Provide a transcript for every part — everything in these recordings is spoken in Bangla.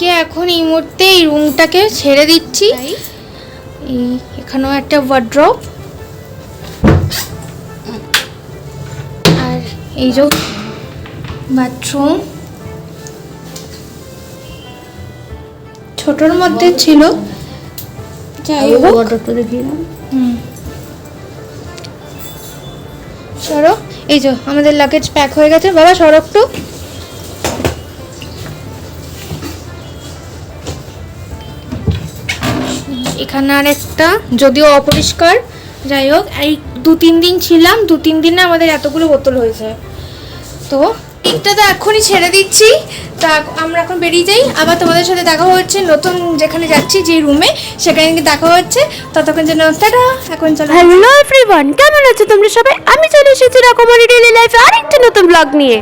তোমাদেরকে এখন এই মুহূর্তে এই রুমটাকে ছেড়ে দিচ্ছি। এই এখানেও একটা ওয়ার্ড্রপ, আর এই যে বাথরুম ছোটর মধ্যে ছিল, যাই হোক ওয়ার্ড্রপটা দেখিয়ে দাও। সরো, এই যে আমাদের লাগেজ প্যাক হয়ে গেছে। বাবা সরো একটু। এখানে আর একটা, যদিও অপরিষ্কার, যাই হোক এই 2-3 দিন ছিলাম, 2-3 দিনে আমাদের এতগুলো বোতল হয়েছে। তো এটা তো এখনই ছেড়ে দিচ্ছি, তা আমরা এখন বেরিয়ে যাই। আবার তোমাদের সাথে দেখা হচ্ছে নতুন যেখানে যাচ্ছি, যে রুমে, সেখানে দেখা হচ্ছে। ততক্ষণ জন্য টাটা। এখন চলো। হ্যালো এভরিওয়ান, কেমন আছো তোমরা সবাই? আমি চলে এসেছি রকমারি ডেইলি লাইফে আরেকটা নতুন ব্লগ নিয়ে।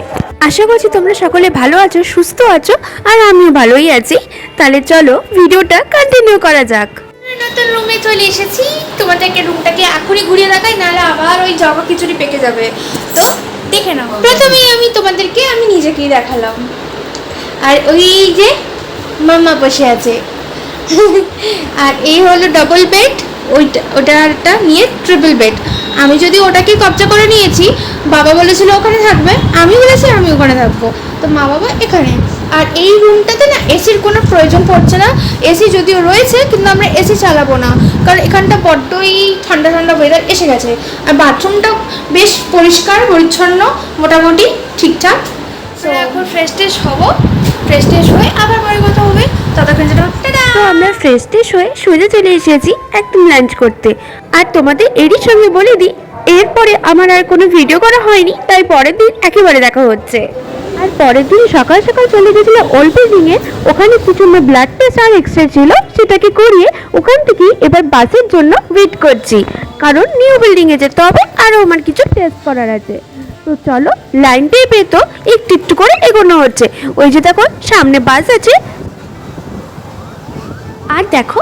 আশা করছি তোমরা সকলে ভালো আছো, সুস্থ আছো, আর আমিও ভালোই আছি। তাহলে চলো ভিডিওটা কন্টিনিউ করা যাক। নতুন রুমে চলে এসেছি। তোমাদেরকে রুমটাকে এখনই ঘুরিয়ে দেখাই, নাহলে আবার ওই জগা খিচুড়ি পেকে যাবে। তো দেখে নাও। প্রথমেই আমি তোমাদেরকে নিজেকেই দেখালাম, আর ওই যে মাম্মা বসে আছে। আর এই হলো ডাবল বেড, ওটাটা নিয়ে ট্রিপল বেড। আমি যদি ওটাকে কবজা করে নিয়েছি, বাবা বলেছিল ওখানে থাকবে, আমি বলেছি আমি ওখানে থাকবো, তো মা বাবা এখানে। আর এই রুমটাতে না এসির কোনো প্রয়োজন পড়ছে না। এসি যদিও রয়েছে, কিন্তু আমরা এসি চালাবো না, কারণ এখানটা বড্ডই ঠান্ডা ঠান্ডা ওয়েদার এসে গেছে। আর বাথরুমটা বেশ পরিষ্কার পরিচ্ছন্ন, মোটামুটি ঠিকঠাক। তো এখন ফ্রেশ ট্রেশ হবো, ফ্রেশ ট্রেশ হয়ে আবার পরে কথা হবে। ততক্ষণ যেটা তো আমরা ফ্রেশ ট্রেশ হয়ে সোজা চলে এসেছি একদম লাঞ্চ করতে। আর তোমাদের এরই সঙ্গে বলে দিই, এরপরে আমার আর কোনো ভিডিও করা হয়নি, তাই পরের দিন একেবারে দেখা হচ্ছে। আর পরের দিন সকাল সকাল চলে গেছিল ওল্ড বিল্ডিংয়ে, ওখানে কিছু ব্লাড টেস্ট আর এক্সরে ছিল, সেটাকে করিয়ে ওখান থেকে এবার বাসের জন্য ওয়েট করছি, কারণ নিউ বিল্ডিংয়ে যেতে হবে, আরও আমার কিছু টেস্ট করার আছে। তো চলো, লাইনটাই পেতো একটু একটু করে এগোনো হচ্ছে। ওই যে দেখো সামনে বাস আছে, আর দেখো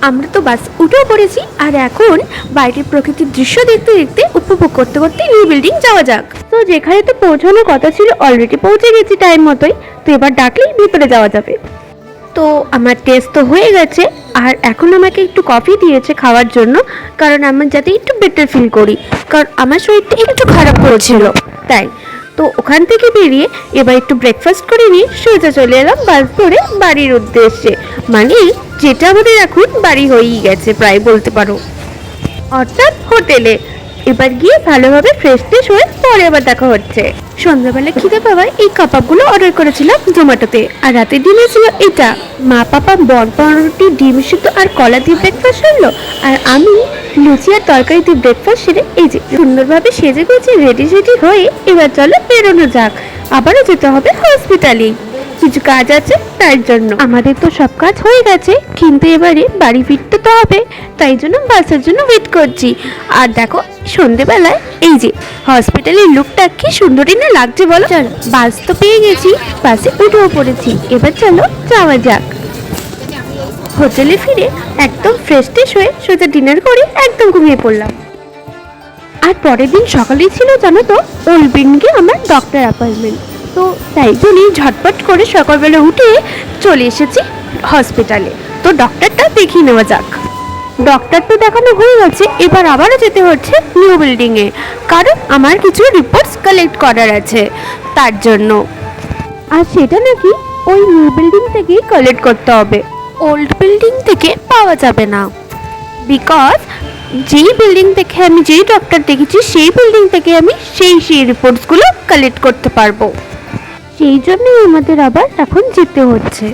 আমরা তো বাস উঠেও পড়েছি। আর এখন বাইরের প্রকৃতির দৃশ্য দেখতে দেখতে উপভোগ করতে করতে নিউ বিল্ডিং যাওয়া যাক। তো যেখানে তো পৌঁছানোর কথা ছিল অলরেডি পৌঁছে গেছি টাইম মতোই, তো এবার ডাকলেই ভিতরে যাওয়া যাবে। তো আমার টেস্ট তো হয়ে গেছে, আর এখন আমাকে একটু কফি দিয়েছে খাওয়ার জন্য, কারণ আমার যাতে একটু বেটার ফিল করি, কারণ আমার শরীরটা একটু খারাপ করেছিল তাই। তো ওখান থেকে বেরিয়ে এবার একটু ব্রেকফাস্ট করে নিয়ে সোজা চলে এলাম বাস ধরে বাড়ির উদ্দেশ্যে। মানে যেটা আমাদের এখন বাড়ি হয়েই গেছে প্রায় বলতে পারো, অর্থাৎ হোটেলে। এবার গিয়ে ভালোভাবে ফ্রেশ ট্রেশ হয়ে পরে আবার দেখা হচ্ছে। সন্ধ্যাবেলা খিদে পাওয়ায় এই কাবাবগুলো অর্ডার করেছিলাম জোম্যাটোতে, আর রাতের ডিনার ছিল এটা। মা পাপা বন পাউরুটি, ডিম সিদ্ধ আর কলা দিয়ে ব্রেকফাস্ট করলো, আর আমি লুচি আর তরকারি দিয়ে ব্রেকফাস্ট সেরে এই যে সুন্দরভাবে সেজে গুজে রেডি সেডি হয়ে এবার চলো বেরোনো যাক। আবারও যেতে হবে হসপিটালেই, কিছু কাজ আছে তাই জন্য। আমাদের তো সব কাজ হয়ে গেছে, কিন্তু এবারে বাড়ি ফিরতে তো হবে, তাই জন্য বাসের জন্য ওয়েট করছি। আর দেখো সন্ধেবেলায় এই যে হসপিটালের লুকটা কি সুন্দরই না লাগছে বলো। চলো, বাস তো পেয়ে গেছি, বাসে উঠেও পড়েছি, এবার চলো যাওয়া যাক। হোটেলে ফিরে একদম ফ্রেশ ট্রেশ হয়ে সোজা ডিনার করে একদম ঘুমিয়ে পড়লাম। আর পরের দিন সকালেই ছিল জানো তো ওল্ড বিল্ডিংয়ে আমার ডক্টর অ্যাপয়েন্টমেন্ট। তো তাই জন্যই ঝটপট করে সকালবেলা উঠে চলে এসেছি হসপিটালে। তো ডক্টরটা দেখিয়ে নেওয়া যাক। ডক্টর তো দেখানো হয়ে গেছে, এবার আবারও যেতে হচ্ছে নিউ বিল্ডিংয়ে, কারণ আমার কিছু রিপোর্টস কালেক্ট করার আছে তার জন্য। আর সেটা নাকি ওই নিউ বিল্ডিং থেকেই কালেক্ট করতে হবে, ওল্ড বিল্ডিং থেকে পাওয়া যাবে না। বিকজ যেই বিল্ডিং থেকে আমি যেই ডক্টর দেখেছি সেই বিল্ডিং থেকে আমি সেই রিপোর্টসগুলো কালেক্ট করতে পারবো, সেই জন্যই আমাদের আবার এখন যেতে হচ্ছে।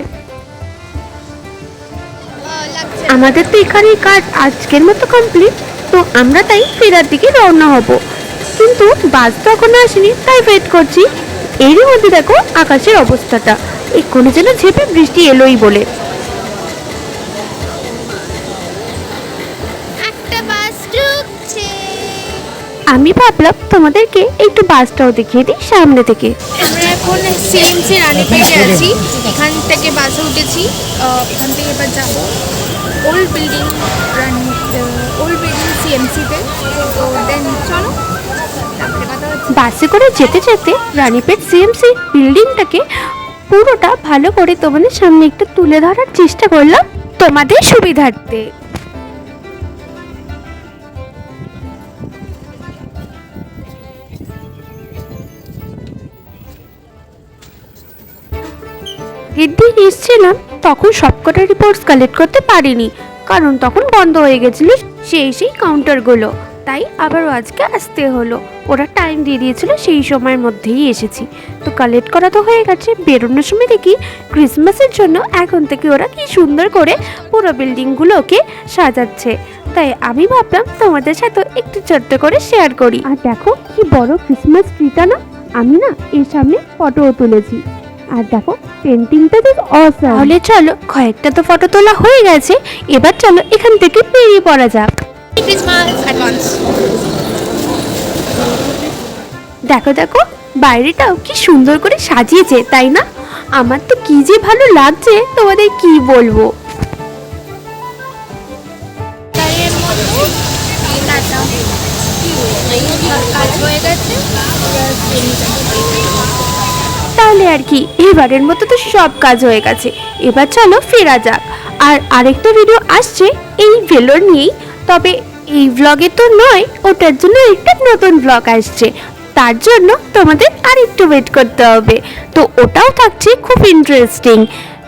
আমাদের তো এখানে কাজ আজকের মতো কমপ্লিট, তো আমরা তাই ফেরার দিকে রওনা হব, কিন্তু বাস তো এখনো আসেনি, তাই ওয়েট করছি। এরই মধ্যে দেখো আকাশের অবস্থাটা, এক্ষুনি যেন ঝেপে বৃষ্টি এলোই বলে। আমি ভাবলাম তোমাদেরকে একটু বাসটাও দেখিয়ে দিই সামনে থেকে। আমরা এখন সিএমসি রানীপেটে আছি, এখান থেকে বাসে উঠেছি, এখান থেকে এবার যাবো ওল্ড বিল্ডিং সিএমসিতে। তো দেন চলো তারপরে কথা হচ্ছে। বাসে করে যেতে যেতে রানীপেট সিএমসি বিল্ডিংটাকে পুরোটা ভালো করে তোমাদের সামনে একটু তুলে ধরার চেষ্টা করলাম তোমাদের সুবিধার্থে। দিন এসেছিলাম তখন সবকটা রিপোর্টস কালেক্ট করতে পারিনি, কারণ তখন বন্ধ হয়ে গেছিল সেই কাউন্টারগুলো, তাই আবারও আজকে আসতে হলো। ওরা টাইম দিয়ে দিয়েছিল, সেই সময়ের মধ্যেই এসেছি। তো কালেক্ট করা তো হয়ে গেছে। বেরোনোর সময় দেখি ক্রিসমাসের জন্য এখন থেকে ওরা কি সুন্দর করে পুরো বিল্ডিংগুলোকে সাজাচ্ছে, তাই আমি ভাবলাম তোমাদের সাথে একটু ছোট্ট করে শেয়ার করি। আর দেখো কি বড় ক্রিসমাস ট্রিটা না, আমি না এর সামনে ফটোও তুলেছি। আর দেখো পেন্টিংটা তো অসাম। তাহলে চলো, কয়েকটা তো ফটো তোলা হয়ে গেছে, এবার চলো এখান থেকে বেরিয়ে পড়া যাক। Christmas advance. দেখো দেখো বাইরেটাও কি সুন্দর করে সাজিয়েছে, তাই না? আমার তো কি যে ভালো লাগছে তোমাদের কি বলবো। তাহলে আর কি, এবারের মতো তো সব কাজ হয়ে গেছে, এবার চলো ফেরা যাক। আর আরেকটা ভিডিও আসছে এই ভেলোর নিয়েই, তবে এই ব্লগে তো নয়, ওটার জন্য একটা নতুন ব্লগ আসছে, তার জন্য তোমাদের আর একটু ওয়েট করতে হবে। তো ওটাও থাকছে খুব ইন্টারেস্টিং।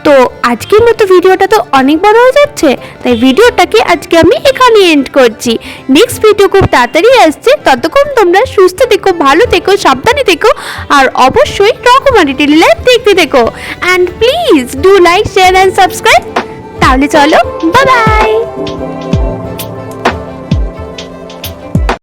তো আজকের মতো ভিডিওটা তো অনেক বড় হয়ে যাচ্ছে, তাই ভিডিওটাকে আজকে আমি এখানে এন্ড করছি। নেক্সট ভিডিও খুব তাড়াতাড়ি আসছে, ততক্ষণ তোমরা সুস্থ থেকো, ভালো থেকো, সাবধানে থেকো, আর অবশ্যই রকমারি ডেইলি লাইফ দেখতে থেকো। And please do like, share and subscribe. তাহলে চলো, বাই বাই।